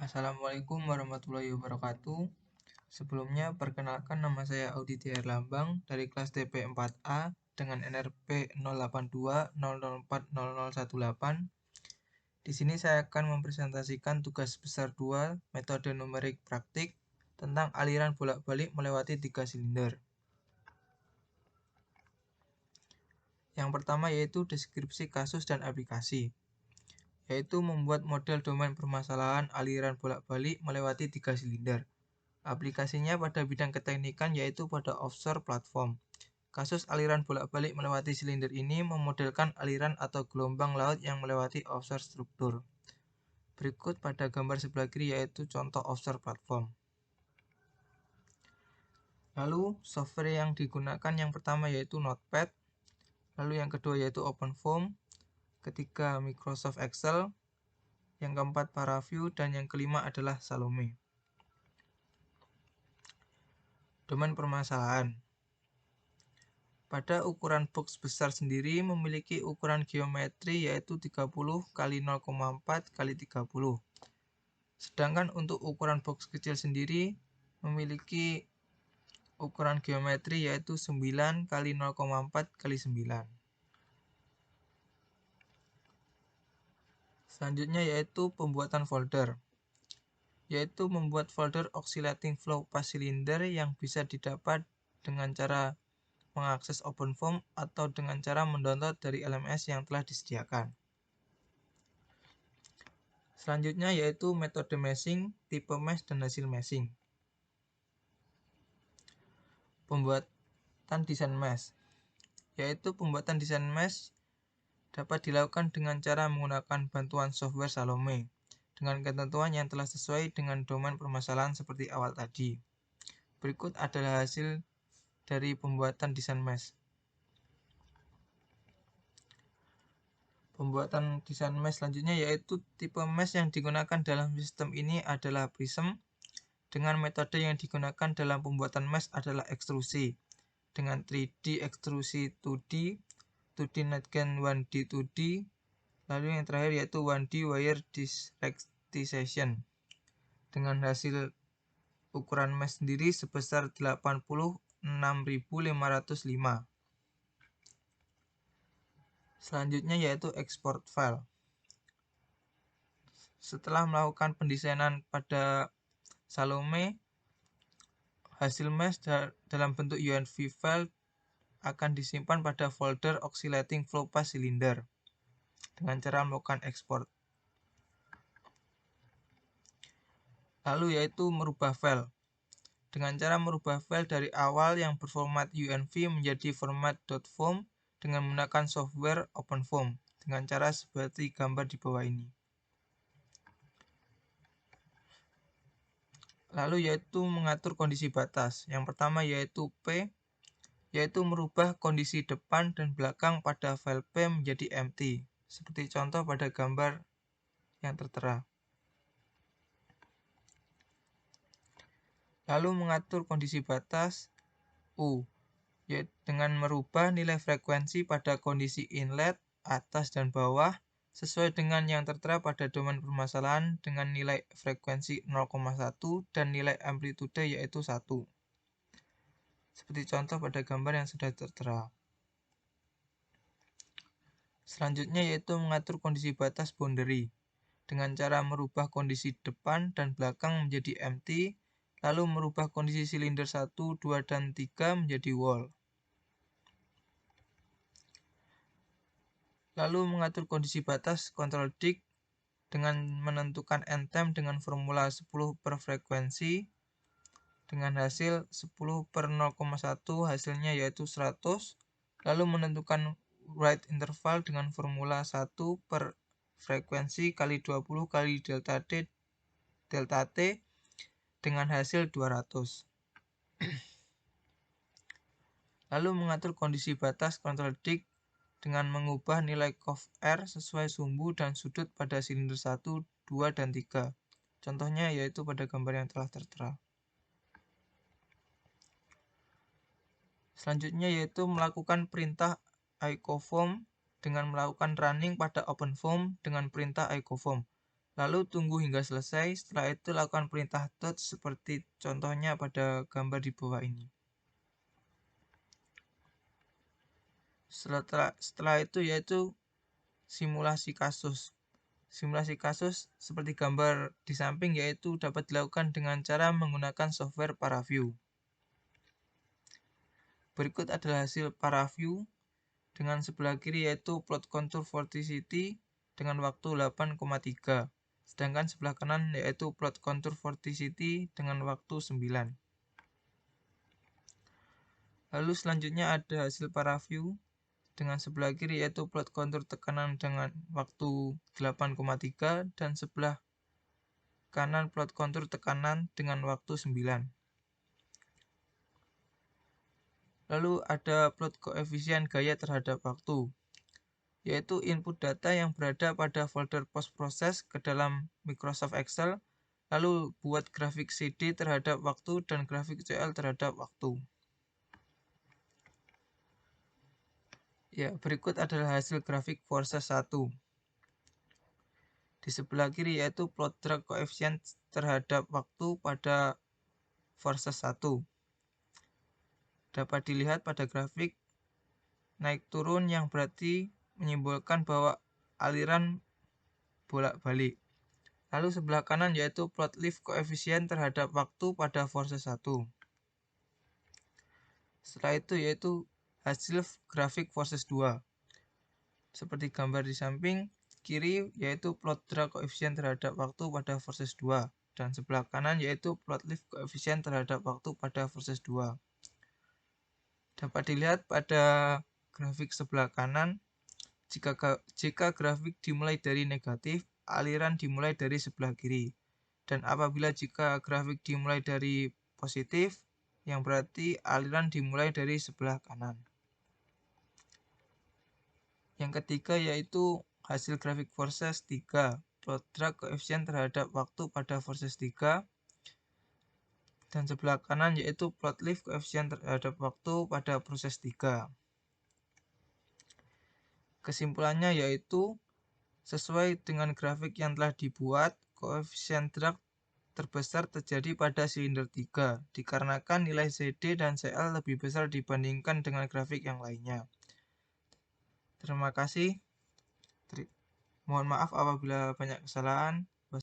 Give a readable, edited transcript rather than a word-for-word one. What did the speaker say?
Assalamualaikum warahmatullahi wabarakatuh. Sebelumnya, perkenalkan nama saya Audi Lambang dari kelas TP 4A dengan NRP 0820040018. Di sini saya akan mempresentasikan tugas besar 2 metode numerik praktik tentang aliran bolak-balik melewati 3 silinder. Yang pertama yaitu deskripsi kasus dan aplikasi, yaitu membuat model domain permasalahan aliran bolak-balik melewati 3 silinder. Aplikasinya pada bidang keteknikan yaitu pada offshore platform. Kasus aliran bolak-balik melewati silinder ini memodelkan aliran atau gelombang laut yang melewati offshore struktur. Berikut pada gambar sebelah kiri yaitu contoh offshore platform. Lalu software yang digunakan yang pertama yaitu Notepad, lalu yang kedua yaitu OpenFOAM, ketiga Microsoft Excel, yang keempat ParaView, dan yang kelima adalah Salome. Domain permasalahan. Pada ukuran box besar sendiri memiliki ukuran geometri yaitu 30 x 0,4 x 30. Sedangkan untuk ukuran box kecil sendiri memiliki ukuran geometri yaitu 9 x 0,4 x 9. Selanjutnya yaitu pembuatan folder, yaitu membuat folder oscillating flow path cylinder yang bisa didapat dengan cara mengakses OpenFOAM atau dengan cara mendownload dari LMS yang telah disediakan. Selanjutnya yaitu metode meshing, tipe mesh, dan hasil meshing. Pembuatan desain mesh, yaitu pembuatan desain mesh dapat dilakukan dengan cara menggunakan bantuan software Salome dengan ketentuan yang telah sesuai dengan domain permasalahan seperti awal tadi. Berikut adalah hasil dari pembuatan desain mesh. Pembuatan desain mesh selanjutnya yaitu tipe mesh yang digunakan dalam sistem ini adalah prism. Dengan metode yang digunakan dalam pembuatan mesh adalah ekstrusi. Dengan 3D ekstrusi 2D, 2D NetGen 1D 2D, lalu yang terakhir yaitu 1D wire discretization. Dengan hasil ukuran mesh sendiri sebesar 86.505. Selanjutnya yaitu export file. Setelah melakukan pendesainan pada Salome, hasil mesh dalam bentuk UNV file akan disimpan pada folder oscillating flow path cylinder dengan cara melakukan ekspor. Lalu yaitu merubah file. Dengan cara merubah file dari awal yang berformat UNV menjadi format .foam dengan menggunakan software OpenFOAM dengan cara seperti gambar di bawah ini. Lalu yaitu mengatur kondisi batas. Yang pertama yaitu P, yaitu merubah kondisi depan dan belakang pada file P menjadi empty, seperti contoh pada gambar yang tertera. Lalu mengatur kondisi batas U, yaitu dengan merubah nilai frekuensi pada kondisi inlet, atas, dan bawah sesuai dengan yang tertera pada domain permasalahan dengan nilai frekuensi 0,1 dan nilai amplitude yaitu 1. Seperti contoh pada gambar yang sudah tertera. Selanjutnya yaitu mengatur kondisi batas boundary dengan cara merubah kondisi depan dan belakang menjadi empty, lalu merubah kondisi silinder 1, 2, dan 3 menjadi wall. Lalu mengatur kondisi batas control dict dengan menentukan n-time dengan formula 10 per frekuensi dengan hasil 10/0,1 hasilnya yaitu 100, lalu menentukan write interval dengan formula 1 per frekuensi kali 20 kali delta t dengan hasil 200. Lalu mengatur kondisi batas control dict dengan mengubah nilai cov R sesuai sumbu dan sudut pada silinder 1, 2, dan 3. Contohnya yaitu pada gambar yang telah tertera. Selanjutnya yaitu melakukan perintah icofoam dengan melakukan running pada OpenFOAM dengan perintah icofoam. Lalu tunggu hingga selesai, setelah itu lakukan perintah dot seperti contohnya pada gambar di bawah ini. Setelah itu yaitu simulasi kasus. Simulasi kasus seperti gambar di samping yaitu dapat dilakukan dengan cara menggunakan software ParaView. Berikut adalah hasil ParaView dengan sebelah kiri yaitu plot contour vorticity dengan waktu 8,3. Sedangkan sebelah kanan yaitu plot contour vorticity dengan waktu 9. Lalu selanjutnya ada hasil ParaView dengan sebelah kiri yaitu plot kontur tekanan dengan waktu 8,3 dan sebelah kanan plot kontur tekanan dengan waktu 9. Lalu ada plot koefisien gaya terhadap waktu, yaitu input data yang berada pada folder post process ke dalam Microsoft Excel, lalu buat grafik CD terhadap waktu dan grafik CL terhadap waktu. Ya, berikut adalah hasil grafik Forces 1. Di sebelah kiri yaitu plot drag koefisien terhadap waktu pada Forces 1. Dapat dilihat pada grafik naik turun yang berarti menyimbolkan bahwa aliran bolak-balik. Lalu sebelah kanan yaitu plot lift koefisien terhadap waktu pada Forces 1. Setelah itu yaitu hasil grafik Forces 2. Seperti gambar di samping kiri yaitu plot drag koefisien terhadap waktu pada Forces 2. Dan sebelah kanan yaitu plot lift koefisien terhadap waktu pada Forces 2. Dapat dilihat pada grafik sebelah kanan, jika grafik dimulai dari negatif, aliran dimulai dari sebelah kiri. Dan apabila jika grafik dimulai dari positif, yang berarti aliran dimulai dari sebelah kanan. Yang ketiga yaitu hasil grafik Forces 3, plot drag koefisien terhadap waktu pada Forces 3. Dan sebelah kanan yaitu plot lift koefisien terhadap waktu pada proses 3. Kesimpulannya yaitu sesuai dengan grafik yang telah dibuat, koefisien drag terbesar terjadi pada silinder 3 dikarenakan nilai CD dan CL lebih besar dibandingkan dengan grafik yang lainnya. Terima kasih. Mohon maaf apabila banyak kesalahan.